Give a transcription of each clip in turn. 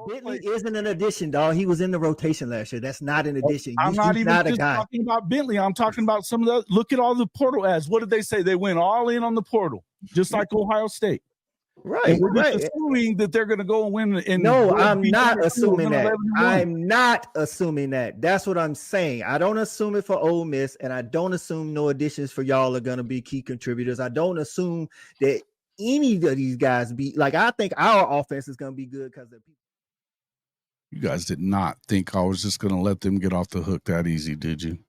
Bentley isn't an addition, dog. He was in the rotation last year. That's not an addition. I'm not even not just talking about Bentley. I'm talking about some of the. Look at all the portal ads. What did they say? They went all in on the portal, just like Ohio State. Right. And we're just assuming that they're going to go and win. And no, I'm not assuming that. I'm not assuming that. That's what I'm saying. I don't assume it for Ole Miss, and I don't assume no additions for y'all are going to be key contributors. I don't assume that any of these guys be like. I think our offense is going to be good because of people. You guys did not think I was just going to let them get off the hook that easy, did you?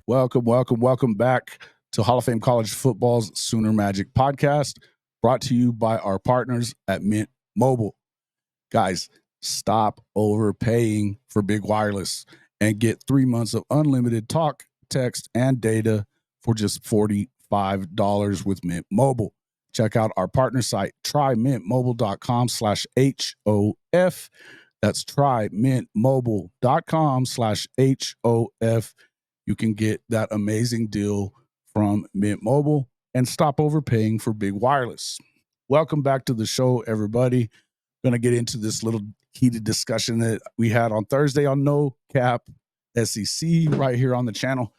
Welcome back to Hall of Fame College Football's Sooner Magic podcast, brought to you by our partners at Mint Mobile. Guys, stop overpaying for big wireless and get 3 months of unlimited talk, text, and data for just $45 with Mint Mobile. Check out our partner site, trymintmobile.com/HOF. That's trymintmobile.com/HOF. You can get that amazing deal from Mint Mobile and stop overpaying for big wireless. Welcome back to the show, everybody. Going to get into this little heated discussion that we had on Thursday on No Cap SEC right here on the channel.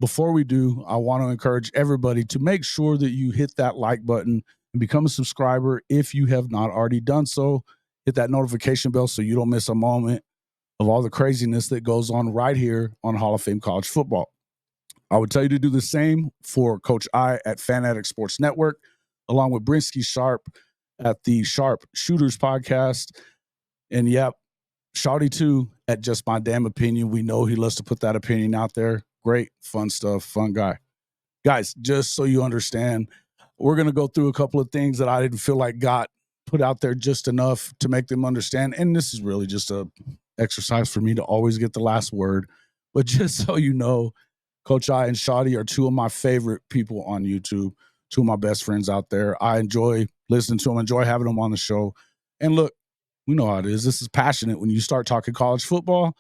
Before we do, I want to encourage everybody to make sure that you hit that like button and become a subscriber if you have not already done so. Hit that notification bell so you don't miss a moment of all the craziness that goes on right here on Hall of Fame College Football. I would tell you to do the same for Coach I at Fanatic Sports Network, along with Brinsky Sharp at the Sharp Shooters Podcast. And yep, Shawty too at Just My Damn Opinion. We know he loves to put that opinion out there. Great, fun stuff, fun guy. Guys, just so you understand, we're going to go through a couple of things that I didn't feel like got put out there just enough to make them understand. And this is really just a exercise for me to always get the last word. But just so you know, Coach I and Shawty are two of my favorite people on YouTube, two of my best friends out there. I enjoy listening to them, enjoy having them on the show. And look, we know how it is. This is passionate. When you start talking college football,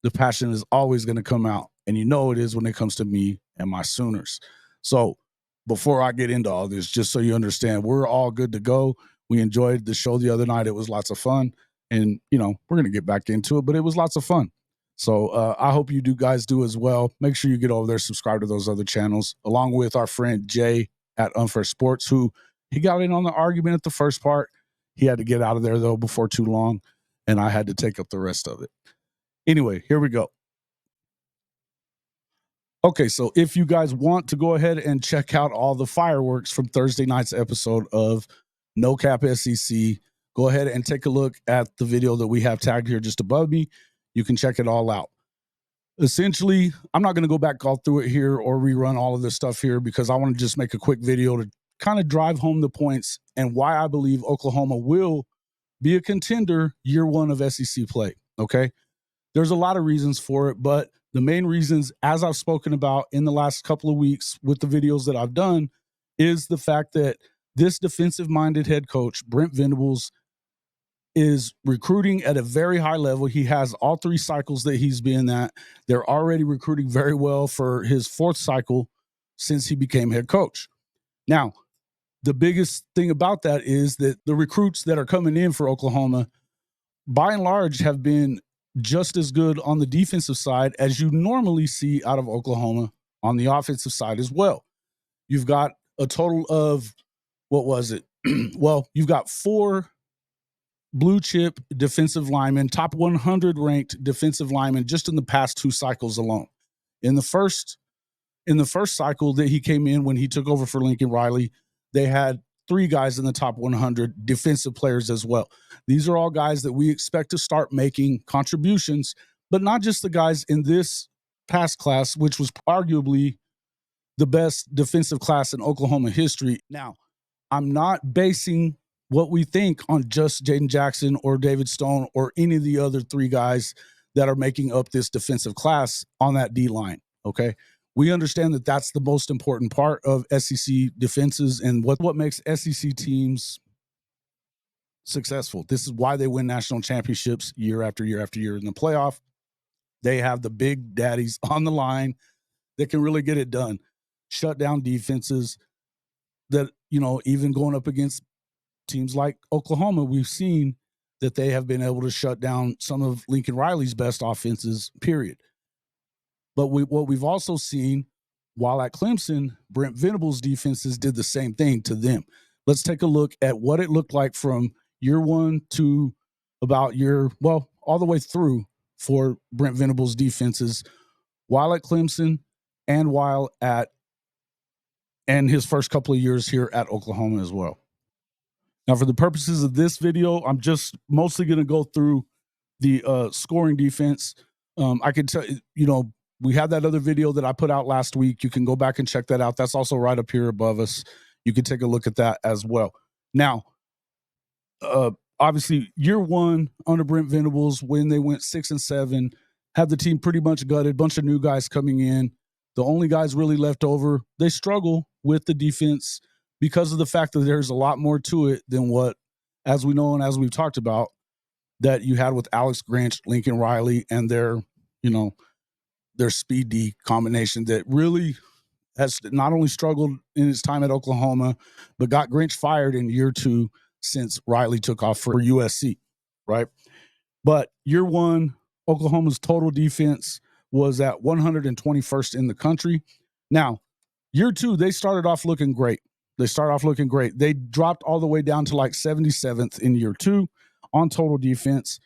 the passion is always going to come out. And you know it is when it comes to me and my Sooners. So before I get into all this, just so you understand, we're all good to go. We enjoyed the show the other night. It was lots of fun. And, you know, we're going to get back into it, but it was lots of fun. So I hope you guys do as well. Make sure you get over there, subscribe to those other channels, along with our friend Jay at Unfair Sports, who he got in on the argument at the first part. He had to get out of there, though, before too long, and I had to take up the rest of it. Anyway, here we go. Okay, so if you guys want to go ahead and check out all the fireworks from Thursday night's episode of No Cap SEC, go ahead and take a look at the video that we have tagged here just above me. You can check it all out. Essentially, I'm not going to go back all through it here or rerun all of this stuff here because I want to just make a quick video to kind of drive home the points and why I believe Oklahoma will be a contender year one of SEC play, okay? There's a lot of reasons for it, but the main reasons, as I've spoken about in the last couple of weeks with the videos that I've done, is the fact that this defensive-minded head coach, Brent Venables, is recruiting at a very high level. He has all three cycles that he's been at. They're already recruiting very well for his fourth cycle since he became head coach. Now, the biggest thing about that is that the recruits that are coming in for Oklahoma, by and large, have been just as good on the defensive side as you normally see out of Oklahoma on the offensive side as well. You've got a total of, what was it? Well, you've got 4 blue chip defensive linemen, top 100 ranked defensive linemen just in the past 2 cycles alone. In the first cycle that he came in when he took over for Lincoln Riley, they had 3 guys in the top 100 defensive players as well. These are all guys that we expect to start making contributions, but not just the guys in this past class, which was arguably the best defensive class in Oklahoma history. Now, I'm not basing what we think on just Jaden Jackson or David Stone or any of the other 3 guys that are making up this defensive class on that D line. Okay. We understand that that's the most important part of SEC defenses and what makes SEC teams successful. This is why they win national championships year after year after year in the playoff. They have the big daddies on the line that can really get it done. Shut down defenses that, even going up against teams like Oklahoma, we've seen that they have been able to shut down some of Lincoln Riley's best offenses, period. But what we've also seen while at Clemson, Brent Venables' defenses did the same thing to them. Let's take a look at what it looked like from year one to about all the way through for Brent Venables' defenses while at Clemson and his first couple of years here at Oklahoma as well. Now, for the purposes of this video, I'm just mostly going to go through the scoring defense. I can tell you, we had that other video that I put out last week. You can go back and check that out. That's also right up here above us. You can take a look at that as well. Now, obviously, year one under Brent Venables, when they went 6-7, had the team pretty much gutted, bunch of new guys coming in. The only guys really left over, they struggle with the defense because of the fact that there's a lot more to it than what, as we know and as we've talked about, that you had with Alex Grinch, Lincoln Riley, and their speed D combination that really has not only struggled in his time at Oklahoma, but got Grinch fired in year two since Riley took off for USC, right? But year one, Oklahoma's total defense was at 121st in the country. Now, year two, they started off looking great. They dropped all the way down to like 77th in year two on total defense.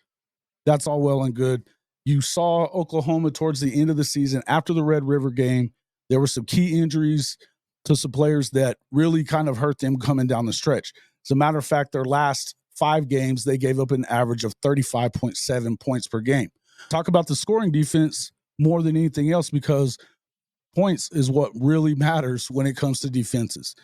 That's all well and good. You saw Oklahoma towards the end of the season after the Red River game. There were some key injuries to some players that really kind of hurt them coming down the stretch. As a matter of fact, their last 5 games, they gave up an average of 35.7 points per game. Talk about the scoring defense more than anything else, because points is what really matters when it comes to defenses.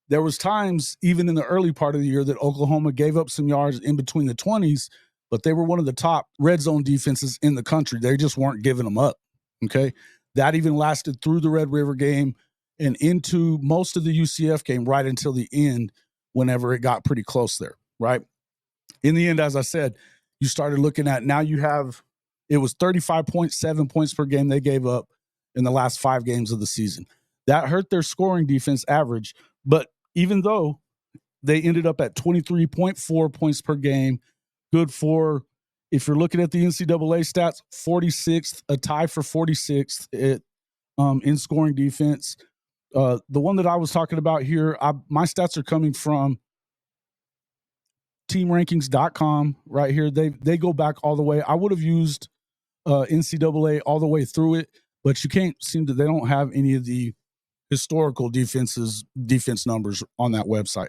There was times, even in the early part of the year, that Oklahoma gave up some yards in between the 20s, but they were one of the top red zone defenses in the country. They just weren't giving them up, okay? That even lasted through the Red River game and into most of the UCF game right until the end, whenever it got pretty close there, right? In the end, as I said, you started looking at, now you have, it was 35.7 points per game they gave up in the last 5 games of the season. That hurt their scoring defense average, but even though they ended up at 23.4 points per game, good for, if you're looking at the NCAA stats, 46th, a tie for 46th in scoring defense. The one that I was talking about here, my stats are coming from teamrankings.com right here. They go back all the way. I would have used NCAA all the way through it, but you can't seem to, they don't have any of the historical defense numbers on that website.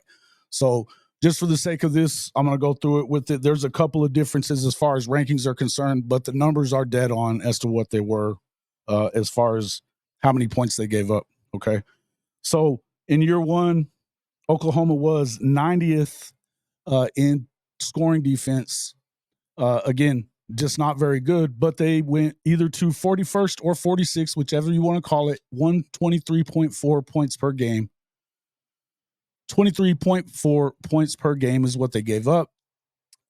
So just for the sake of this, I'm going to go through it with it. There's a couple of differences as far as rankings are concerned, but the numbers are dead on as to what they were as far as how many points they gave up. Okay. So in year one, Oklahoma was 90th in scoring defense. Again, just not very good, but they went either to 41st or 46th, whichever you want to call it, 123.4 points per game. 23.4 points per game is what they gave up.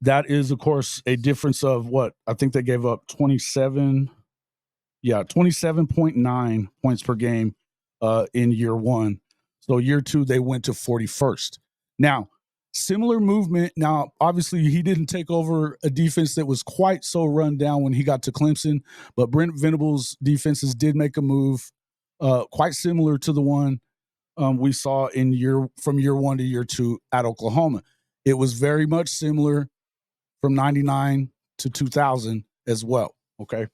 That is, of course, a difference of what? I think they gave up 27.9 points per game in year one. So year two, they went to 41st. Now, similar movement. Now, obviously, he didn't take over a defense that was quite so run down when he got to Clemson, but Brent Venables' defenses did make a move quite similar to the one we saw from year one to year two at Oklahoma. It was very much similar from 99 to 2000 as well. Okay.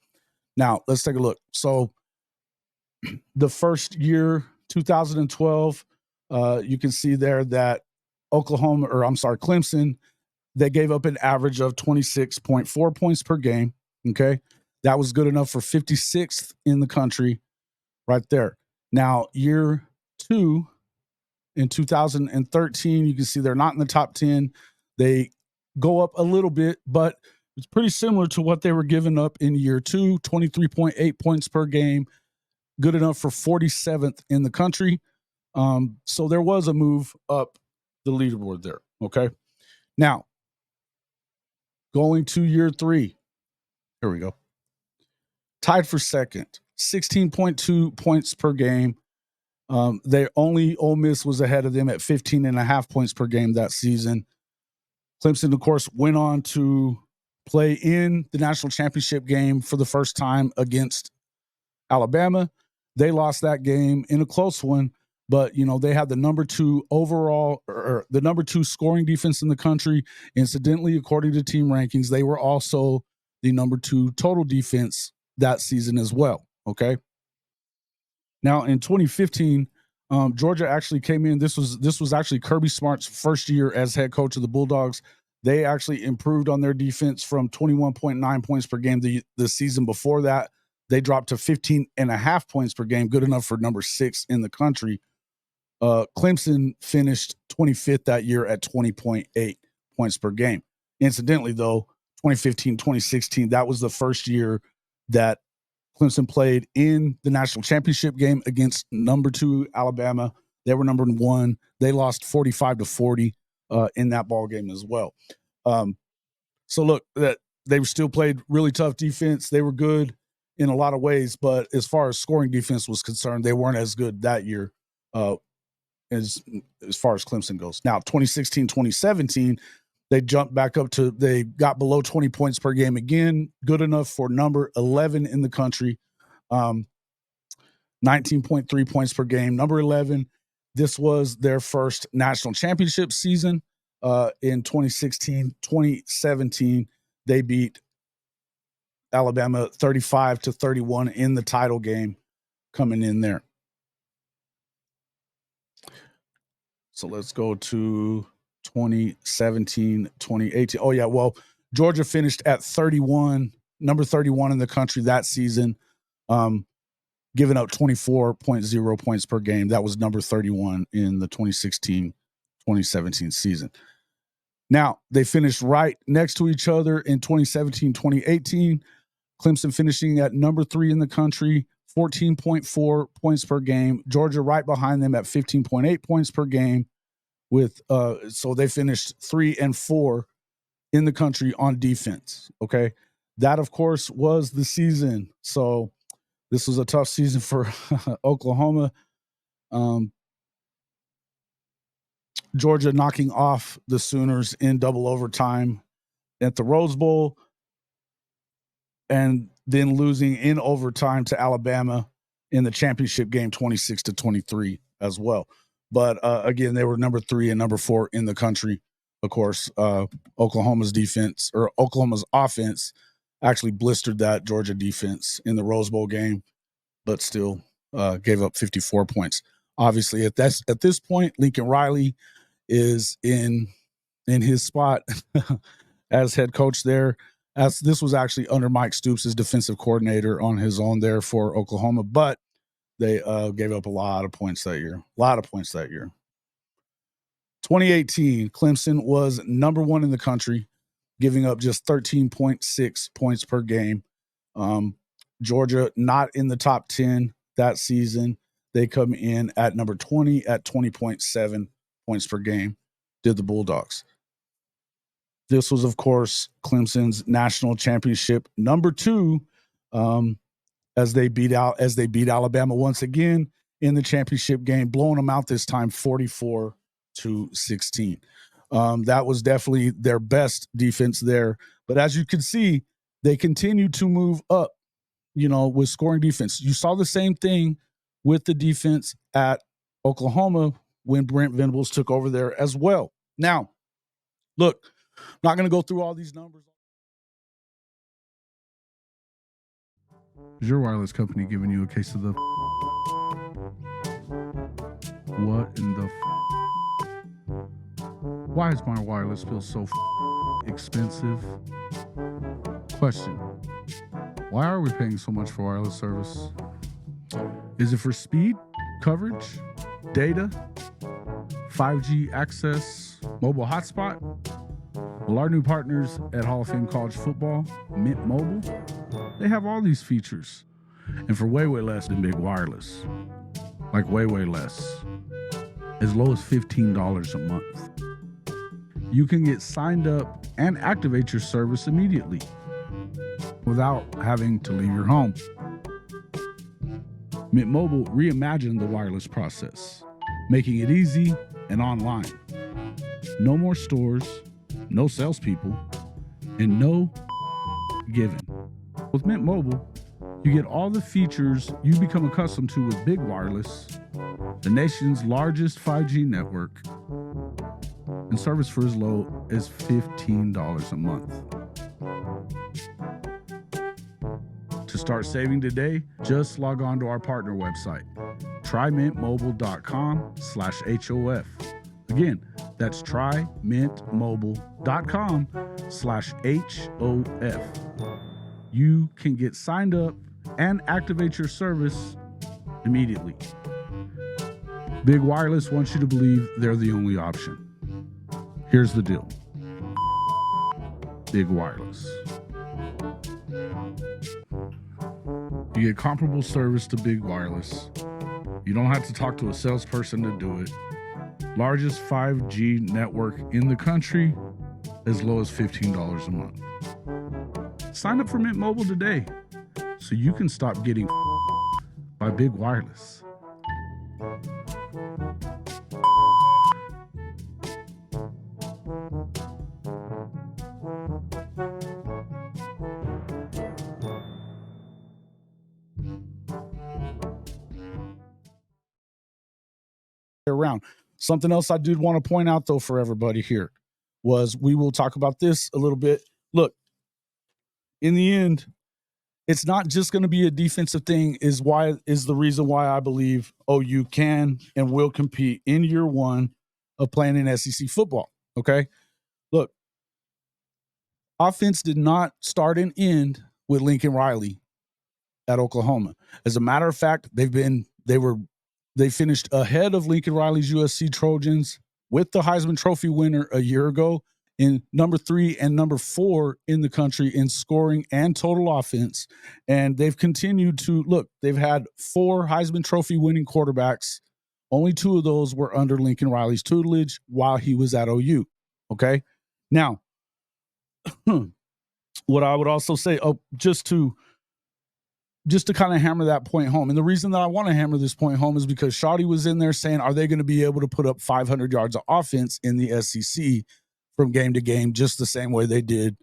Now let's take a look. So the first year, 2012, you can see there that Clemson, they gave up an average of 26.4 points per game. Okay. That was good enough for 56th in the country right there. Now, year two, in 2013, you can see they're not in the top 10. They go up a little bit, but It's pretty similar to what they were giving up in year 2, 23.8 points per game, good enough for 47th in the country. So there was a move up the leaderboard there, okay? Now, going to year 3. Here we go. Tied for second, 16.2 points per game. Ole Miss was ahead of them at 15.5 points per game that season. Clemson, of course, went on to play in the national championship game for the first time against Alabama. They lost that game in a close one, but they had the number 2 overall, or the number 2 scoring defense in the country. Incidentally, according to team rankings, they were also the number 2 total defense that season as well. Okay. Now in 2015, Georgia actually came in. This was actually Kirby Smart's first year as head coach of the Bulldogs. They actually improved on their defense from 21.9 points per game the season before that. They dropped to 15.5 points per game, good enough for number 6 in the country. Clemson finished 25th that year at 20.8 points per game. Incidentally, though, 2015, 2016, that was the first year that Clemson played in the national championship game against number 2 Alabama. They were number 1. They lost 45-40 in that ball game as well. So look, that they still played really tough defense. They were good in a lot of ways, but as far as scoring defense was concerned, they weren't as good that year as far as Clemson goes. Now, 2016, 2017, they jumped back up they got below 20 points per game again, good enough for number 11 in the country, 19.3 points per game, number 11. This was their first national championship season. In 2016, 2017, they beat Alabama 35-31 in the title game coming in there. So let's go to 2017, 2018. Oh, yeah. Well, Georgia finished at 31, number 31 in the country that season, giving up 24.0 points per game. That was number 31 in the 2016, 2017 season. Now, they finished right next to each other in 2017, 2018. Clemson finishing at number 3 in the country, 14.4 points per game. Georgia right behind them at 15.8 points per game. So they finished 3 and 4 in the country on defense. Okay. That, of course, was the season. So this was a tough season for Oklahoma. Georgia knocking off the Sooners in double overtime at the Rose Bowl, and then losing in overtime to Alabama in the championship game 26-23 as well. But again, they were number 3 and number 4 in the country. Of course, Oklahoma's offense actually blistered that Georgia defense in the Rose Bowl game, but still gave up 54 points. Obviously, at this point, Lincoln Riley is in his spot as head coach there. As this was actually under Mike Stoops as defensive coordinator on his own there for Oklahoma, but they gave up a lot of points that year. 2018, Clemson was number 1 in the country, giving up just 13.6 points per game. Georgia not in the top 10 that season. They come in at number 20 at 20.7 points per game, did the Bulldogs. This was, of course, Clemson's national championship number 2, as they beat Alabama once again in the championship game, blowing them out this time 44-16. That was definitely their best defense there. But as you can see, they continue to move up, with scoring defense. You saw the same thing with the defense at Oklahoma when Brent Venables took over there as well. Now, look, I'm not going to go through all these numbers. Is your wireless company giving you a case of the what in the why is my wireless bill so expensive? Question: why are we paying so much for wireless service? Is it for speed, coverage, data, 5G access, mobile hotspot? Well, our new partners at Hall of Fame College Football, Mint Mobile, they have all these features. And for way, way less than big wireless. Like way, way less. As low as $15 a month. You can get signed up and activate your service immediately without having to leave your home. Mint Mobile reimagined the wireless process, making it easy and online. No more stores, no salespeople, and no giving. With Mint Mobile, you get all the features you become accustomed to with big wireless, the nation's largest 5G network, and service for as low as $15 a month. To start saving today, just log on to our partner website, trymintmobile.com/HOF. Again, that's trymintmobile.com/HOF. You can get signed up and activate your service immediately. Big Wireless wants you to believe they're the only option. Here's the deal. Big Wireless. You get comparable service to Big Wireless. You don't have to talk to a salesperson to do it. Largest 5G network in the country, as low as $15 a month. Sign up for Mint Mobile today so you can stop getting by Big Wireless. Around. Something else I did want to point out, though, for everybody here was we will talk about this a little bit. Look, in the end, it's not just going to be a defensive thing is the reason why I believe OU can and will compete in year one of playing in SEC football. Okay. Look, offense did not start and end with Lincoln Riley at Oklahoma. As a matter of fact, they finished ahead of Lincoln Riley's USC Trojans with the Heisman Trophy winner a year ago in number 3 and number 4 in the country in scoring and total offense. And they've continued to look, they've had 4 Heisman Trophy winning quarterbacks. Only 2 of those were under Lincoln Riley's tutelage while he was at OU. Okay. Now, what I would also say, just to kind of hammer that point home. And the reason that I want to hammer this point home is because Shawty was in there saying, are they going to be able to put up 500 yards of offense in the SEC from game to game, just the same way they did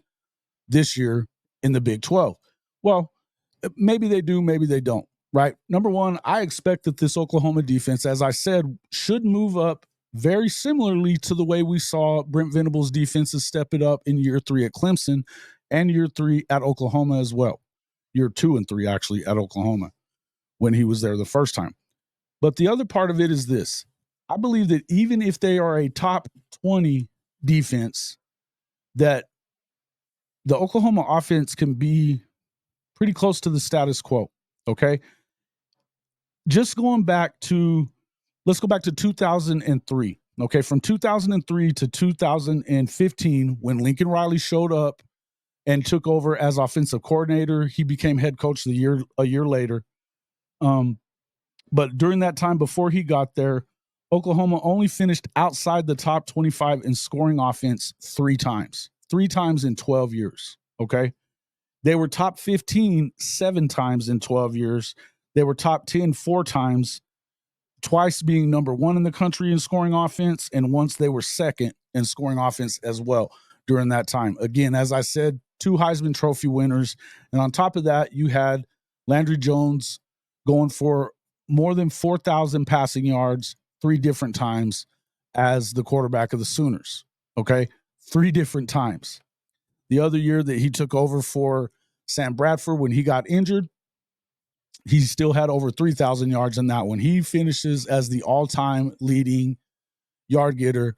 this year in the Big 12? Well, maybe they do, maybe they don't, right? Number one, I expect that this Oklahoma defense, as I said, should move up very similarly to the way we saw Brent Venables' defenses step it up in year 3 at Clemson and year 3 at Oklahoma as well. Year 2 and 3 actually at Oklahoma when he was there the first time. But the other part of it is this. I believe that even if they are a top 20 defense, that the Oklahoma offense can be pretty close to the status quo. Okay. Just going back to, let's go back to 2003. Okay. From 2003 to 2015, when Lincoln Riley showed up and took over as offensive coordinator. He became head coach a year later. But during that time before he got there, Oklahoma only finished outside the top 25 in scoring offense 3 times in 12 years. Okay. They were top 15 7 times in 12 years. They were top 10 4 times, twice being number 1 in the country in scoring offense. And once they were second in scoring offense as well during that time. Again, as I said, 2 Heisman Trophy winners. And on top of that, you had Landry Jones going for more than 4,000 passing yards 3 different times as the quarterback of the Sooners. Okay. 3 different times. The other year that he took over for Sam Bradford when he got injured, he still had over 3,000 yards in that one. He finishes as the all-time leading yard getter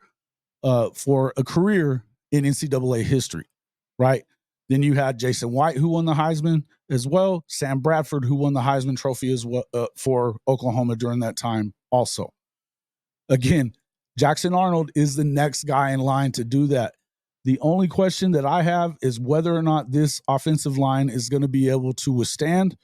for a career in NCAA history, right? Then you had Jason White, who won the Heisman as well. Sam Bradford, who won the Heisman Trophy as well for Oklahoma during that time also. Again, Jackson Arnold is the next guy in line to do that. The only question that I have is whether or not this offensive line is going to be able to withstand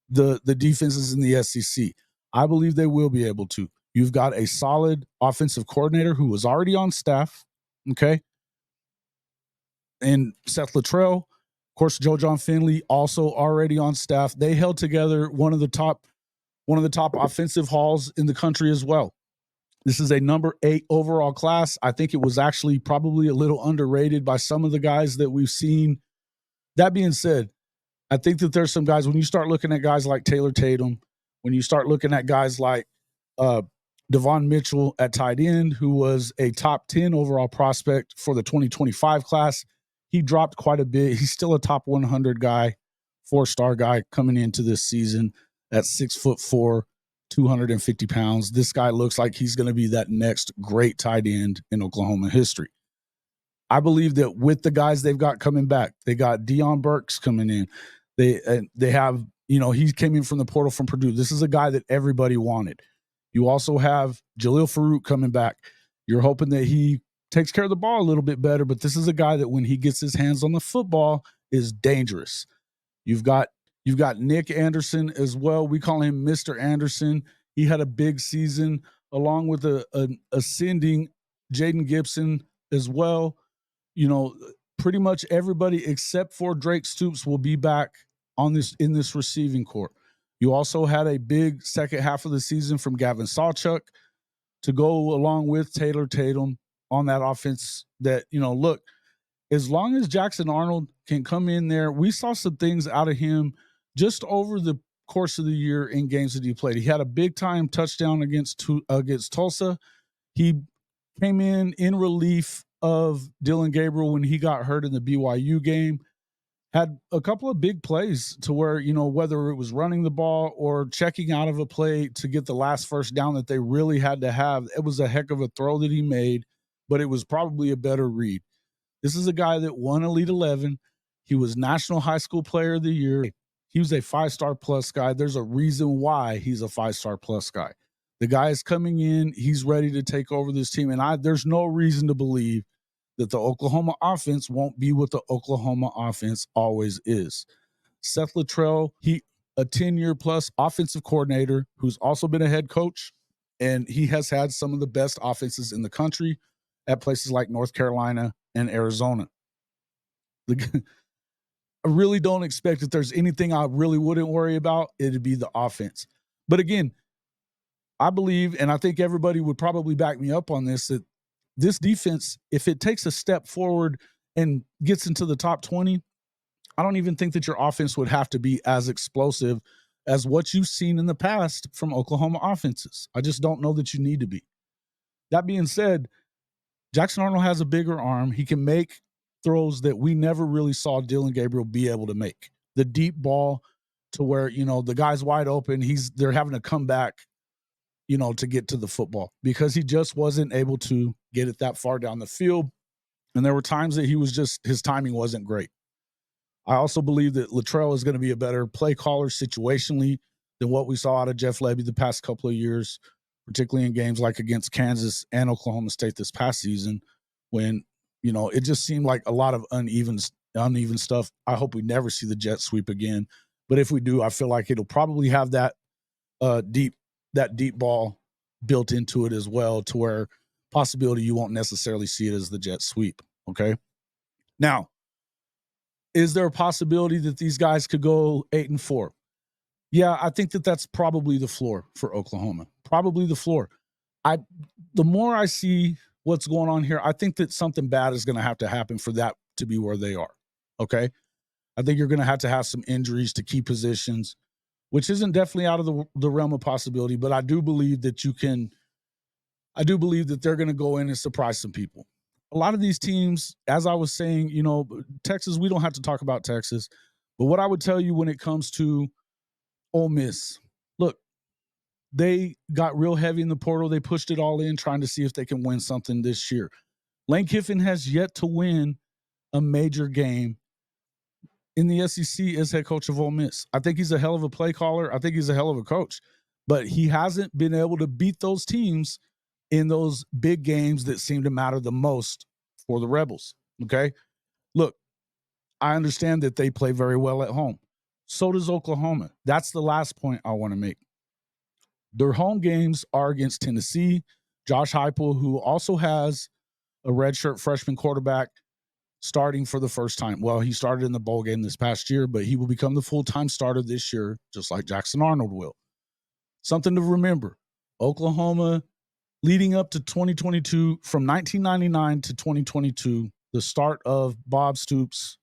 the defenses in the SEC. I believe they will be able to. You've got a solid offensive coordinator who was already on staff, okay? And Seth Luttrell, of course, Joe John Finley, also already on staff. They held together one of the top offensive hauls in the country as well. This is a number 8 overall class. I think it was actually probably a little underrated by some of the guys that we've seen. That being said, I think that there's some guys, when you start looking at guys like Taylor Tatum, when you start looking at guys like Devon Mitchell at tight end, who was a top 10 overall prospect for the 2025 class, he dropped quite a bit. He's still a top 100 guy, 4-star guy coming into this season at 6'4", 250 pounds. This guy looks like he's going to be that next great tight end in Oklahoma history. I believe that with the guys they've got coming back, they got Deion Burks coming in. They have, he came in from the portal from Purdue. This is a guy that everybody wanted. You also have Jalil Farouk coming back. You're hoping that he takes care of the ball a little bit better, but this is a guy that when he gets his hands on the football is dangerous. You've got Nick Anderson as well. We call him Mr. Anderson. He had a big season along with an ascending Jaden Gibson as well. Pretty much everybody except for Drake Stoops will be back in this receiving corps. You also had a big second half of the season from Gavin Sawchuk to go along with Taylor Tatum on that offense that, look, as long as Jackson Arnold can come in there, we saw some things out of him just over the course of the year in games that he played. He had a big-time touchdown against Tulsa. He came in relief of Dylan Gabriel when he got hurt in the BYU game. Had a couple of big plays to where, whether it was running the ball or checking out of a play to get the last first down that they really had to have. It was a heck of a throw that he made, but it was probably a better read. This is a guy that won Elite 11. He was National High School Player of the Year. He was a 5-star plus guy. There's a reason why he's a 5-star plus guy. The guy is coming in. He's ready to take over this team. And there's no reason to believe that the Oklahoma offense won't be what the Oklahoma offense always is. Seth Luttrell, a 10-year plus offensive coordinator who's also been a head coach, and he has had some of the best offenses in the country at places like North Carolina and Arizona. I really don't expect that there's anything I really wouldn't worry about. It'd be the offense. But again, I believe, and I think everybody would probably back me up on this, that this defense, if it takes a step forward and gets into the top 20, I don't even think that your offense would have to be as explosive as what you've seen in the past from Oklahoma offenses. I just don't know that you need to be. That being said, Jackson Arnold has a bigger arm. He can make throws that we never really saw Dylan Gabriel be able to make. The deep ball to where, the guy's wide open. They're having to come back, to get to the football because he just wasn't able to get it that far down the field. And there were times that his timing wasn't great. I also believe that Luttrell is going to be a better play caller situationally than what we saw out of Jeff Lebby the past couple of years, particularly in games like against Kansas and Oklahoma State this past season when, it just seemed like a lot of uneven stuff. I hope we never see the jet sweep again. But if we do, I feel like it'll probably have that deep ball built into it as well, to where possibility you won't necessarily see it as the jet sweep. Okay. Now, is there a possibility that these guys could go 8-4? Yeah, I think that that's probably the floor for Oklahoma. Probably the floor. The more I see what's going on here, I think that something bad is going to have to happen for that to be where they are. Okay. I think you're going to have some injuries to key positions, which isn't definitely out of the realm of possibility, but I do believe that they're going to go in and surprise some people. A lot of these teams, as I was saying, Texas, we don't have to talk about Texas, but what I would tell you when it comes to Ole Miss, look, they got real heavy in the portal. They pushed it all in trying to see if they can win something this year. Lane Kiffin has yet to win a major game in the SEC as head coach of Ole Miss. I think he's a hell of a play caller. I think he's a hell of a coach, but he hasn't been able to beat those teams in those big games that seem to matter the most for the Rebels. Okay. Look, I understand that they play very well at home. So does Oklahoma. That's the last point I want to make. Their home games are against Tennessee. Josh Heupel, who also has a redshirt freshman quarterback starting for the first time. Well, he started in the bowl game this past year, but he will become the full-time starter this year, just like Jackson Arnold will. Something to remember, Oklahoma leading up to 2022, from 1999 to 2022, the start of Bob Stoops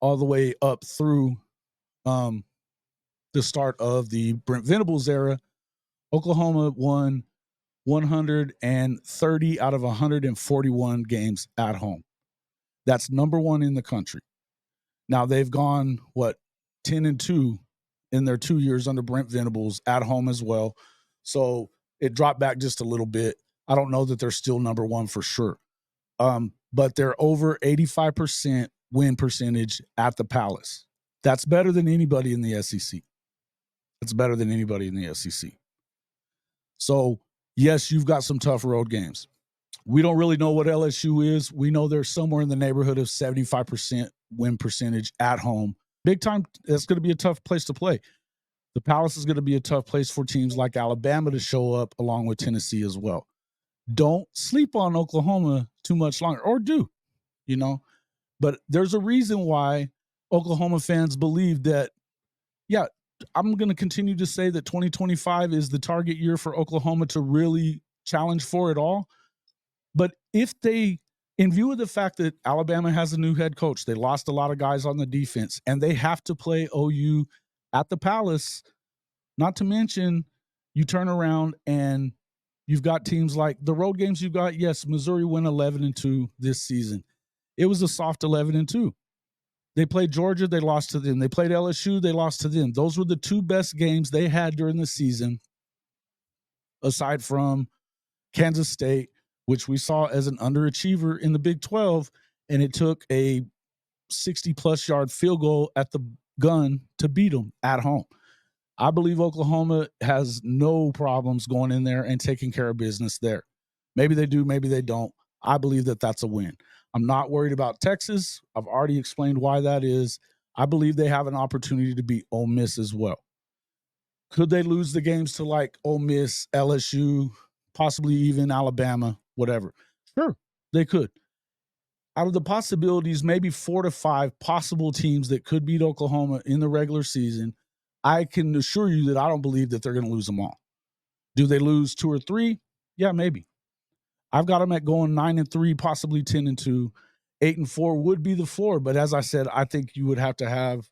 all the way up through the start of the Brent Venables era, Oklahoma won 130 out of 141 games at home. That's number one in the country. Now they've gone, 10-2 in their 2 years under Brent Venables at home as well. So it dropped back just a little bit. I don't know that they're still number one for sure. But they're over 85% win percentage at the Palace. That's better than anybody in the SEC. That's better than anybody in the SEC. So, yes, you've got some tough road games. We don't really know what LSU is. We know they're somewhere in the neighborhood of 75% win percentage at home. Big time, that's going to be a tough place to play. The Palace is going to be a tough place for teams like Alabama to show up, along with Tennessee as well. Don't sleep on Oklahoma too much longer, or do, But there's a reason why Oklahoma fans believe that, yeah, I'm going to continue to say that 2025 is the target year for Oklahoma to really challenge for it all. But if they, in view of the fact that Alabama has a new head coach, they lost a lot of guys on the defense, and they have to play OU at the Palace, not to mention you turn around and you've got teams like the road games you've got. Yes, Missouri went 11-2 this season. It was a soft 11-2. They played Georgia, they lost to them. They played LSU, they lost to them. Those were the two best games they had during the season, aside from Kansas State, which we saw as an underachiever in the Big 12, and it took a 60-plus yard field goal at the gun to beat them at home. I believe Oklahoma has no problems going in there and taking care of business there. Maybe they do, maybe they don't. I believe that that's a win. I'm not worried about Texas. I've already explained why that is. I believe they have an opportunity to beat Ole Miss as well. Could they lose the games to like Ole Miss, LSU, possibly even Alabama, whatever? Sure, they could. Out of the possibilities, maybe 4 to 5 possible teams that could beat Oklahoma in the regular season, I can assure you that I don't believe that they're going to lose them all. Do they lose 2 or 3? Yeah, maybe. I've got them at going 9-3, possibly 10-2. 8-4 would be the floor. But as I said, I think you would have to have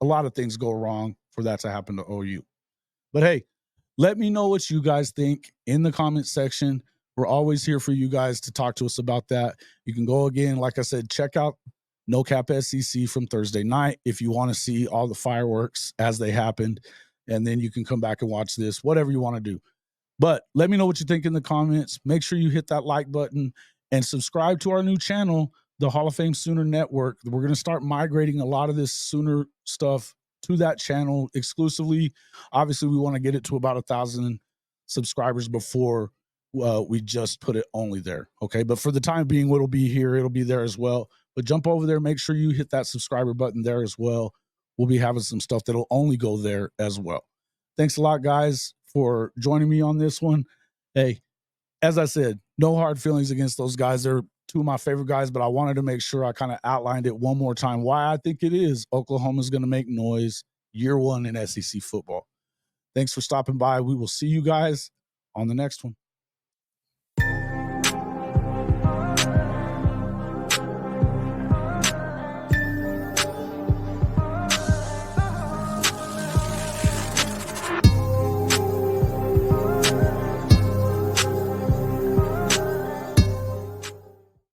a lot of things go wrong for that to happen to OU. But hey, let me know what you guys think in the comment section. We're always here for you guys to talk to us about that. You can go again, like I said, check out No Cap SEC from Thursday night if you want to see all the fireworks as they happened. And then you can come back and watch this, whatever you want to do. But let me know what you think in the comments. Make sure you hit that like button and subscribe to our new channel, the Hall of Fame Sooner Network. We're going to start migrating a lot of this Sooner stuff to that channel exclusively. Obviously, we want to get it to about 1,000 subscribers before we just put it only there. Okay. But for the time being, it'll be here. It'll be there as well. But jump over there. Make sure you hit that subscriber button there as well. We'll be having some stuff that'll only go there as well. Thanks a lot, guys, for joining me on this one. Hey, as I said, no hard feelings against those guys. They're two of my favorite guys, but I wanted to make sure I kind of outlined it one more time why I think it is Oklahoma's going to make noise year one in SEC football. Thanks for stopping by. We will see you guys on the next one.